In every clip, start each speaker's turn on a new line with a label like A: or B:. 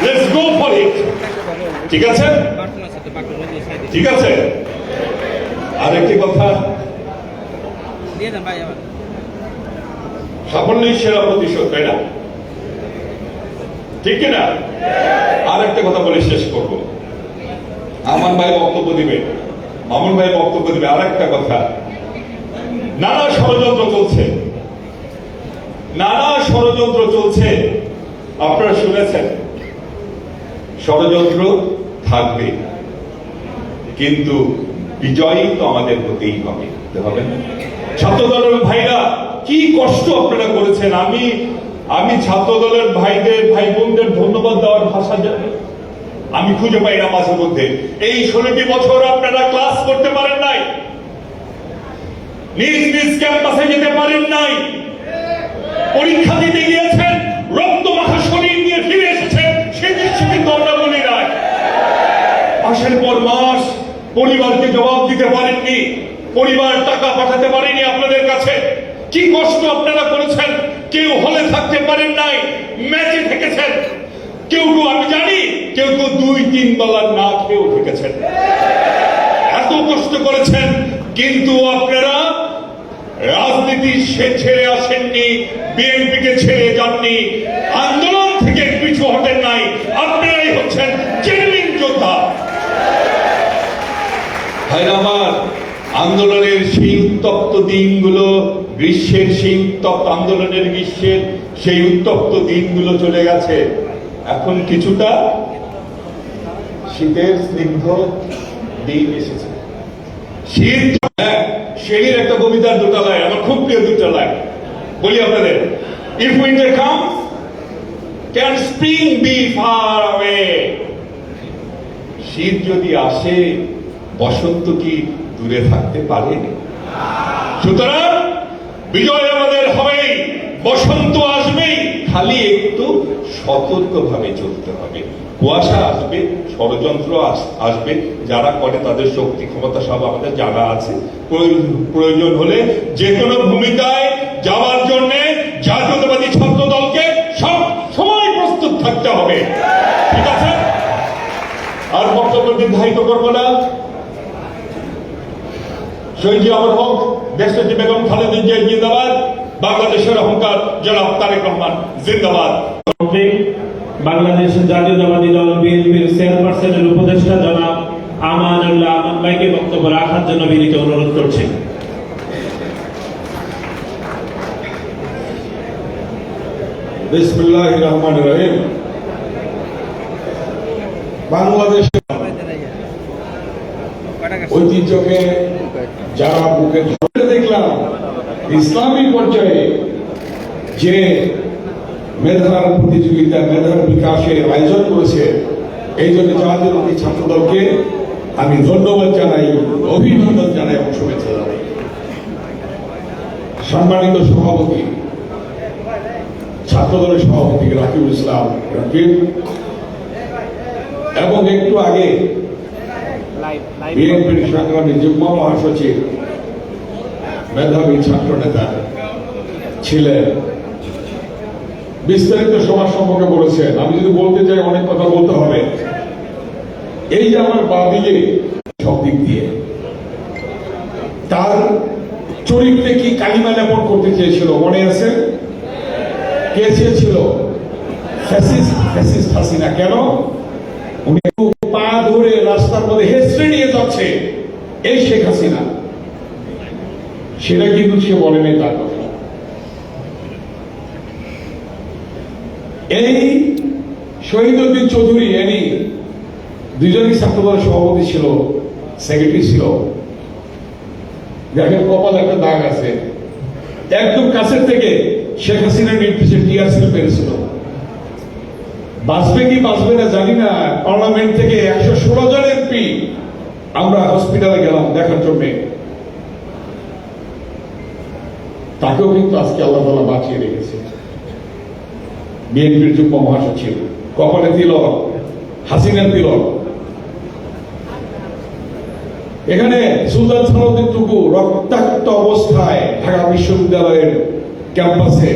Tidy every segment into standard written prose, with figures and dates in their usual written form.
A: Let's go for it. ঠিক আছে, ঠিক আছে। আর একটি কথা, সাফল্যই সেরা প্রতিশোধ, তাই না? ঠিক কিনা? আর একটা কথা বলে শেষ করবো। আমার ভাই বক্তব্য দিবে, মামুন ভাই বক্তব্য দিবে। আর একটা কথা, নানা ষড়যন্ত্র চলছে, নানা ষড়যন্ত্র চলছে। আপনারা শুনেছেন, ষড়যন্ত্র থাকবে, কিন্তু বিজয়ী তো আমাদের হতেই হবে, ছাত্র দলের ভাইরা কি কষ্ট আপনারা করেছেন। আমি ছাত্র দলের ভাইদের, ভাই বোনদের ধন্যবাদ দেওয়ার ভাষা আমি খুঁজে পাই না মাঝে মধ্যে। এই 16টি বছর আপনারা ক্লাস করতে পারেন নাই, নিজ নিজ ক্যাম্পাসে যেতে পারেন নাই, পরীক্ষা দিতে গিয়েছেন, রক্ত মাখা শরীর নিয়ে ফিরে এসেছেন, সে দৃশ্য কিন্তু আমরা বলি নাই। মাসের পর মাস পরিবারকে জবাব দিতে পারেননি, পরিবার টাকা পাঠাতে পারেনি আপনাদের কাছে। কি কষ্ট আপনারা করেছেন। কেউ হলে থাকতে পারেন নাই, ম্যাচে থেকেছেন, কেউ আমি জানি কেউ 2-3 বেলা না খেয়েও থেকেছেন। এত কষ্ট করেছেন, কিন্তু আপনারা রাজনীতি ছেড়ে আসেননি, বিএনপিকে ছেড়ে যাননি, আন্দোলন থেকে পিছু হটেন নাই। আপনারাই হচ্ছেন জেনুইন যোদ্ধা। ভাইরা আমার, আন্দোলনের সেই উত্তপ্ত দিনগুলো, গ্রীষ্মের সেই উত্তপ্ত আন্দোলনের গ্রীষ্মের সেই উত্তপ্ত দিনগুলো চলে গেছে। এখন কিছুটা শীতের স্নিগ্ধ দিন এসেছে। শীত, শেরির একটা কবিতার 2টা লাইন আমার খুব প্রিয়, 2টা লাইন বলি আপনাদের। If winter comes, can spring be far away. শীত যদি আসে, বসন্ত কি দূরে থাকতে পারে? সুতরাং বিজয় আমাদের হবেই, বসন্ত আসবেই, খালি একটু সতর্কভাবে চলতে হবে। কুয়াশা আসবে, ষড়যন্ত্র আসবে, যারা করে তাদের শক্তি ক্ষমতা সব আমাদের জানা আছে। প্রয়োজন হলে যে কোনো ভূমিকায় যাওয়ার জন্য জাতীয়তাবাদী ছাত্র দলকে সব সময় প্রস্তুত থাকতে হবে। ঠিক আছে, আর বক্তব্য নির্ধারিত করবো না। শহীদ জিয়াউর হক, দেশনেত্রী বেগম খালেদা জিয়া জিন্দাবাদ, বাংলাদেশের অহংকার জনাব তারেক রহমান জিন্দাবাদ।
B: বাংলাদেশ জাতীয়তাবাদী দল বিএনপির চেয়ারপারসনের উপদেষ্টা জনাব আমানুল্লাহ আমান ভাইকে বক্তব্য রাখার জন্য বিনীত অনুরোধ করছি।
C: বিসমিল্লাহির রহমানির রহিম। বাংলাদেশের ঐতিহ্যকে যারা বুকে ধরে দেখলাম, ইসলামী পর্যায়ে যে মেধার প্রতিযোগিতা, মেধার বিকাশের আয়োজন করেছে, এই জন্য জাতীয়তাবাদী ছাত্র দলকে আমি ধন্যবাদ জানাই, অভিনন্দন জানাই এবং শুভেচ্ছা জানাই। সম্মানিত সভাপতি, ছাত্র দলের সভাপতি রাকিবুল ইসলাম রাকিব, এবং একটু আগে বিএনপির সংগ্রামী যুগ্ম মহাসচিব, মেধাবী ছাত্র নেতা ছিলেন, বিস্তারিত সমাজ সম্পর্কে বলেছেন। আমি যদি বলতে চাই, অনেক কথা বলতে হবে। এই যে আমার বাদিকে সব দিক দিয়ে তার চরিত্রে কি কালিমা লেপন করতে চেয়েছিল, মনে আছে? কে চেয়েছিল? ফ্যাসিস্ট হাসিনা। কেন? উনি পা ধরে রাস্তার মধ্যে হেসড়ে নিয়ে যাচ্ছে এই শেখ হাসিনা, সেটা কিন্তু সে বলেনি তার কথা। এই শহীদউদ্দিন চৌধুরী, এনি দুজনই ছাত্রদলের সভাপতি ছিল, সেক্রেটারি ছিল। দেখেন কপালে একটা দাগ আছে। একদম কাছের থেকে শেখ হাসিনার নির্দেশে টিআরসি পেরেছিল। বাঁচবে কি বাঁচবে না জানি না। পার্লামেন্ট থেকে 116 জন এমপি আমরা হসপিটালে গেলাম দেখার জন্য, তাকেও কিন্তু আজকে আল্লাহ তাআলা বাঁচিয়ে রেখেছে। বিএনপির যুগ্ম মহাসচিব, কপালে তিলক, হাসিনার তিলক। এখানে সুলতান সালাউদ্দিন টুকু রক্তাক্ত অবস্থায় ঢাকা বিশ্ববিদ্যালয়ের ক্যাম্পাসে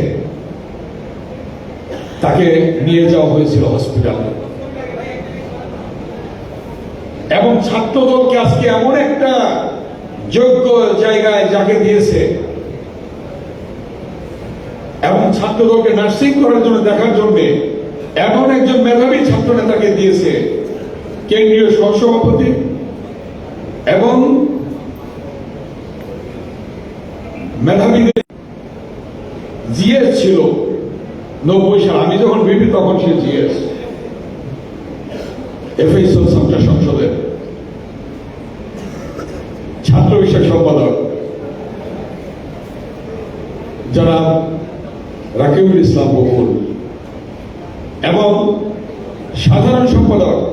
C: তাকে নিয়ে যাওয়া হয়েছিল হসপিটালে। এবং ছাত্রদলকে আজকে এমন একটা যোগ্য জায়গায় যাকে দিয়েছে এবং ছাত্রদলকে নার্সিং করার জন্য দেখার জন্য এমন একজন মেধাবী ছাত্র নেতাকে দিয়েছে কেন্দ্রীয় সহসভাপতি এবং মেধাবী জিএস ছিল 90 সাল, আমি যখন বিপি তখন সে জিএস এফএসএল ছাত্র সংসদের ছাত্র বিষয়ক সম্পাদক যারা রাকিবুল ইসলাম বকুল এবং সাধারণ সম্পাদক